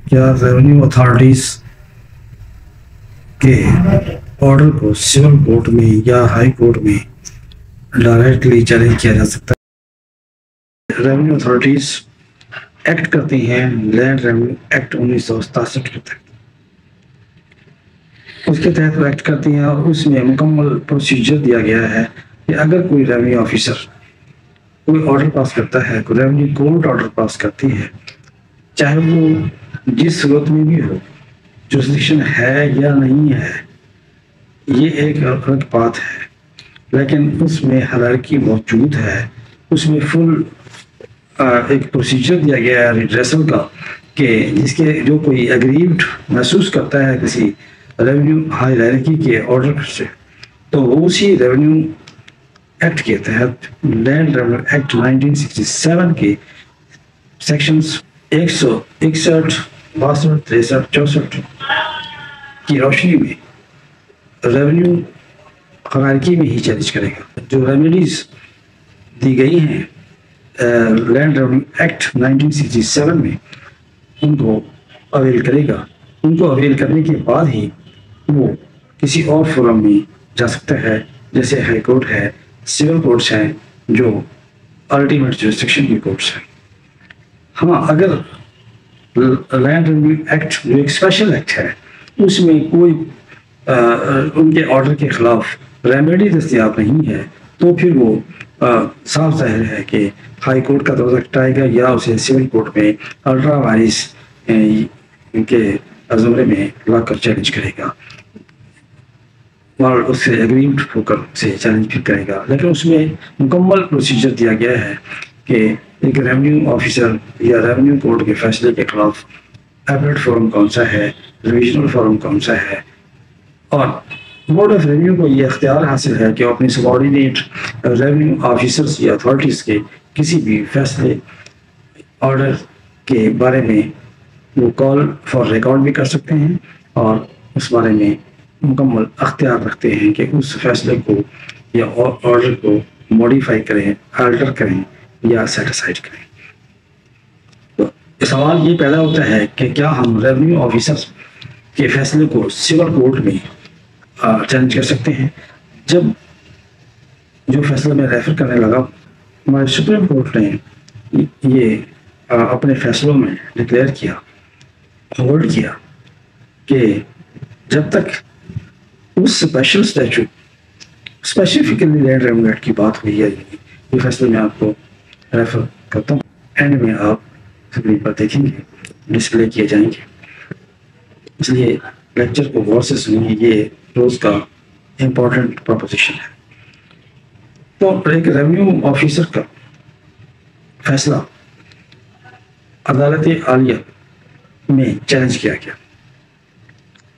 کیا revenue authorities کے order کو سول کورٹ میں یا ہائی کورٹ میں ڈائریکٹلی چیلنج کیا جا سکتا ہے؟ ریونیو اتھارٹیز ایکٹ کرتی ہیں لینڈ ریونیو ایکٹ 1967 کے تحت، اس کے تحت وہ ایکٹ کرتی ہیں اور اس میں مکمل پروسیجر دیا گیا ہے کہ اگر کوئی ریونیو آفیسر کوئی آرڈر پاس کرتا ہے، کوئی ریونیو کورٹ آرڈر پاس کرتی ہے، چاہے وہ جس صورت میں بھی ہو، جوریسڈکشن ہے یا نہیں ہے، یہ ایک الگ بات ہے، لیکن اس میں ہائرارکی موجود ہے، اس میں فل ایک پروسیجر دیا گیا ہے ریڈریسل کا، کہ جس کے جو کوئی اگریوڈ محسوس کرتا ہے کسی ریونیو ہائرارکی کے آرڈر سے، تو وہ اسی ریونیو ایکٹ کے تحت لینڈ ریونیو ایکٹ 1967 کے سیکشنز 161 62 63 64 کی روشنی میں ریونیو ہائرارکی میں ہی چیلنج کرے گا۔ جو ریمیڈیز دی گئی ہیں لینڈ ریونیو ایکٹ 1967 میں، ان کو اویل کرے گا، ان کو اویل کرنے کے بعد ہی وہ کسی اور فورم میں جا سکتا ہے، جیسے ہائی کورٹ ہے، سول کورٹس ہیں جو الٹیمیٹ جوریسڈکشن کی کورٹس ہیں۔ ہاں، اگر لینڈ ریونیو ایکٹ جو ایک اسپیشل ایکٹ ہے، اس میں کوئی ان کے آرڈر کے خلاف ریمیڈی دستیاب نہیں ہے، تو پھر وہ صاف ظاہر ہے کہ ہائی کورٹ کا دروازہ آئے گا یا اسے سول کورٹ میں الٹرا وائرس کے زمرے میں لا کر چیلنج کرے گا اور اس سے اگریمنٹ ہو کر اسے چیلنج بھی کرے گا۔ لیکن اس میں مکمل پروسیجر دیا گیا ہے کہ ایک ریونیو آفیسر یا ریونیو کورٹ کے فیصلے کے خلاف ایپلیٹ فورم کون سا ہے، ریویژنل فورم کون سا ہے، اور بورڈ آف ریونیو کو یہ اختیار حاصل ہے کہ وہ اپنی سبارڈینیٹ ریونیو آفیسرز یا اتھارٹیز کے کسی بھی فیصلے آرڈر کے بارے میں وہ کال فار ریکارڈ بھی کر سکتے ہیں اور اس بارے میں مکمل اختیار رکھتے ہیں کہ اس فیصلے کو یا آرڈر کو موڈیفائی کریں، الٹر کریں یا سیٹ اسائڈ کریں۔ تو سوال یہ پیدا ہوتا ہے کہ کیا ہم ریونیو آفیسر کے فیصلے کو سول کورٹ میں چیلنج کر سکتے ہیں؟ جب جو فیصلہ میں ریفر کرنے لگا، ہمارے سپریم کورٹ نے یہ اپنے فیصلوں میں ڈکلیئر کیا، ہولڈ کیا کہ جب تک اس special statute specifically land revenue act کی بات ہوئی ہے، یہ فیصلے میں آپ کو ریفر کرتا ہوں، اینڈ میں آپ سکرین پر دیکھیں گے، ڈسپلے کیے جائیں گے، اس لیے لیکچر کو غور سے سنیں، یہ روز کا امپورٹنٹ پروپوزیشن ہے۔ تو ایک ریونیو آفیسر کا فیصلہ عدالت عالیہ میں چیلنج کیا گیا،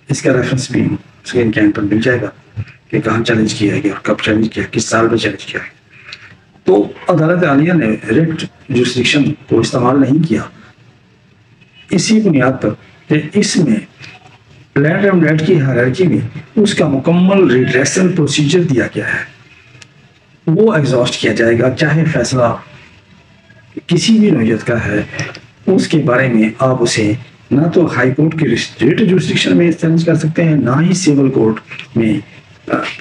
اس کا ریفرنس بھی اسکرین کے پر مل جائے گا کہ کہاں چیلنج کیا گیا اور کب چیلنج کیا، کس سال میں چیلنج کیا گیا۔ تو عدالت عالیہ نے ریٹ جوریسڈکشن کو استعمال نہیں کیا، اسی بنیاد پر کہ اس میں لینڈ ریونیو ایکٹ کی ہائرارکی میں اس کا مکمل ریڈریسل پروسیجر دیا گیا ہے، وہ ایگزاسٹ کیا جائے گا، چاہے فیصلہ کسی بھی نوعیت کا ہے، اس کے بارے میں آپ اسے نہ تو ہائی کورٹ کی ریٹ جوریسڈکشن میں چیلنج کر سکتے ہیں، نہ ہی سول کورٹ میں۔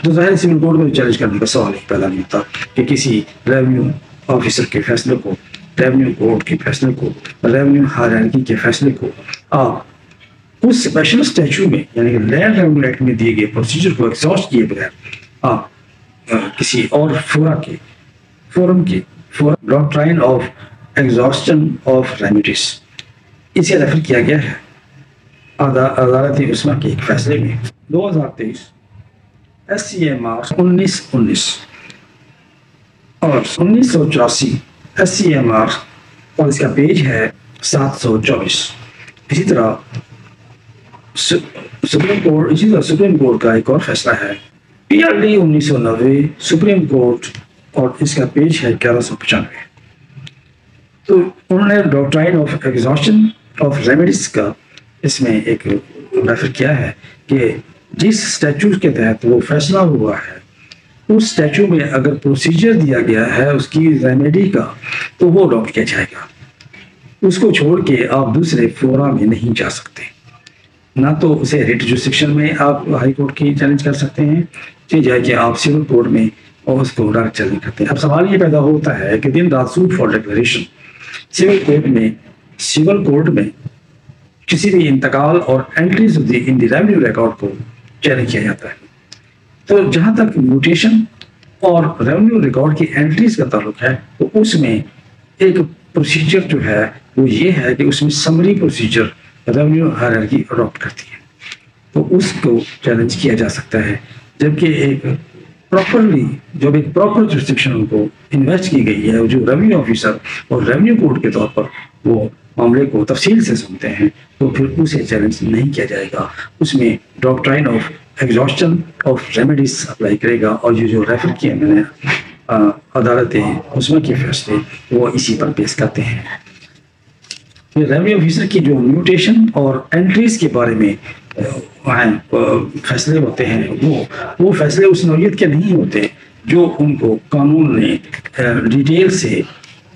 تو ظاہر سول کورٹ میں چیلنج کرنے کا سوال ہی پیدا نہیں ہوتا کہ کسی ریونیو آفیسر کے فیصلے کو، ریونیو کورٹ کے فیصلے کو، ریونیو ہائرارکی کے فیصلے کو آپ اس اسپیشل اسٹیچو میں، یعنی کہ لینڈ ریونیو ایکٹ میں دیے گئے پروسیجر کو ایگزاسٹ کیے بغیر آپ کسی اور فورم کی doctrine of exhaustion of remedies, اسے ریفر کیا گیا ہے عدالت عظمیٰ کے ایک فیصلے میں 2023 SCMR 1919 اور 1984 SCMR اور اس کا پیج ہے 724۔ اسی طرح سپریم کورٹ کا ایک اور فیصلہ ہے PRD 1990 سپریم کورٹ اور اس کا پیج ہے 1195۔ تو انہوں نے doctrine of exhaustion of remedies کا اس میں ایک ریفر کیا ہے کہ جس اسٹیچو کے تحت وہ فیصلہ ہوا ہے، اس اسٹیچو میں اگر پروسیجر دیا گیا ہے اس کی ریمیڈی کا، تو وہ اڈاپٹ کیا جائے گا۔ اس کو چھوڑ کے آپ دوسرے فورا میں نہیں جا سکتے. نہ تو اسے ریٹ جورسڈکشن میں آپ ہائی کورٹ کی چیلنج کر سکتے ہیں، جائے کہ آپ سول کورٹ میں اور اس کو ڈائریکٹ چیلنج کرتے ہیں. اب سوال یہ پیدا ہوتا ہے کہ دن رات suit for declaration civil court میں کسی بھی انتقال اور entries in the revenue record کو چیلنج کیا جاتا ہے. تو جہاں تک میوٹیشن اور ریونیو ریکارڈ کی انٹریز کا تعلق ہے تو اس میں ایک پروسیجر جو ہے وہ یہ ہے کہ اس میں summary procedure revenue hierarchy adopt کرتی ہے، تو اس کو چیلنج کیا جا سکتا ہے. جبکہ ایک پراپرلی جب ایک پراپر جورسڈکشن ان کو انویسٹ کی گئی ہے، جو ریونیو آفیسر اور ریونیو کورٹ کے طور پر وہ معاملے کو تفصیل سے سنتے ہیں، تو پھر اسے چیلنج نہیں کیا جائے گا. اس میں doctrine of exhaustion of remedies apply کرے گا، اور یہ جو ریفر کیا میں نے عدالتیں عظمیٰ کے فیصلے وہ اسی پر پیش کرتے ہیں. ریونیو آفیسر کی جو میوٹیشن اور انٹریز کے بارے میں فیصلے ہوتے ہیں وہ فیصلے اس نوعیت کے نہیں ہوتے جو ان کو قانون نے ڈیٹیل سے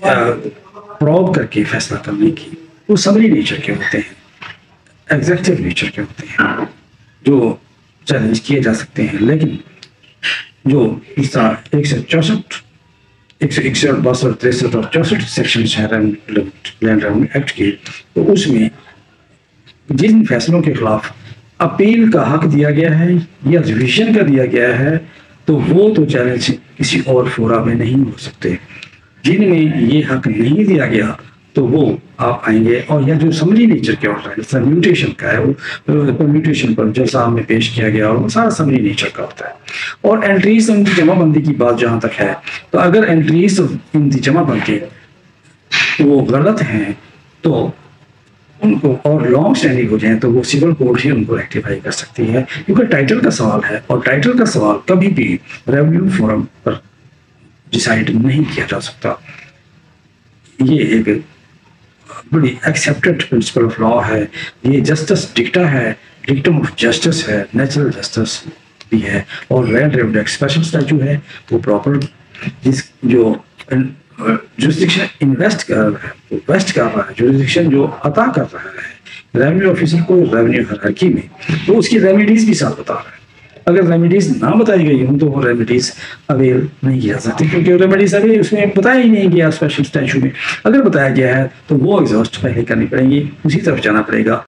پروب کر کے فیصلہ کرنے کی، وہ سمری نیچر کے ہوتے ہیں، ایگزیکٹو نیچر کے ہوتے ہیں جو چیلنج کیے جا سکتے ہیں. لیکن جو اس طرح 164 161 62 63 اور 64 سیکشنز ہیں لینڈ ریونیو ایکٹ کے، تو اس میں جن فیصلوں کے خلاف اپیل کا حق دیا گیا ہے یا ریویژن کا دیا گیا ہے تو وہ تو چیلنج کسی اور فورا میں نہیں ہو سکتے. جن میں یہ حق نہیں دیا گیا تو وہ آپ آئیں گے، اور یا جو سمری نیچر کے ہوتا ہے جیسا میوٹیشن کا ہے وہ میوٹیشن پر جیسا ہمیں پیش کیا گیا اور وہ سارا سمری نیچر کا ہوتا ہے. اور انٹریز ان کی جمع بندی کی بات جہاں تک ہے، تو اگر انٹریز ان کی جمع بندی وہ غلط ہیں تو ان کو اور لانگ اسٹینڈنگ ہو جائیں تو وہ سول کورٹ ہی ان کو ریکٹیفائی کر سکتی ہے، کیونکہ ٹائٹل کا سوال ہے، اور ٹائٹل کا سوال کبھی بھی ریونیو فورم پر ڈیسائیڈ نہیں کیا جا سکتا. یہ ایک بڑی ایکسیپٹڈ پرنسپل آف لا ہے. یہ جسٹس ڈکٹا ہے، ڈکٹم آف جسٹس ہے، نیچرل جسٹس بھی ہے. اور land revenue act special statute ہے، وہ پراپر جس جو جورسڈکشن انویسٹ کر رہا ہے، ویسٹ کر رہا ہے، جورسڈکشن جو عطا کر رہا ہے ریونیو آفیسر کو ریونیو ہائرارکی میں، تو اس کی ریمیڈیز بھی ساتھ بتا رہا ہے. اگر ریمیڈیز نہ بتائی گئی ہوں تو وہ ریمیڈیز اویل نہیں کیا سکتی، کیونکہ ریمیڈیز ابھی اس میں بتایا ہی نہیں گیا اسپیشل اسٹیچو میں. اگر بتایا گیا ہے تو وہ ایگزاسٹ پہلے کرنی پڑیں گی، اسی طرف جانا پڑے گا.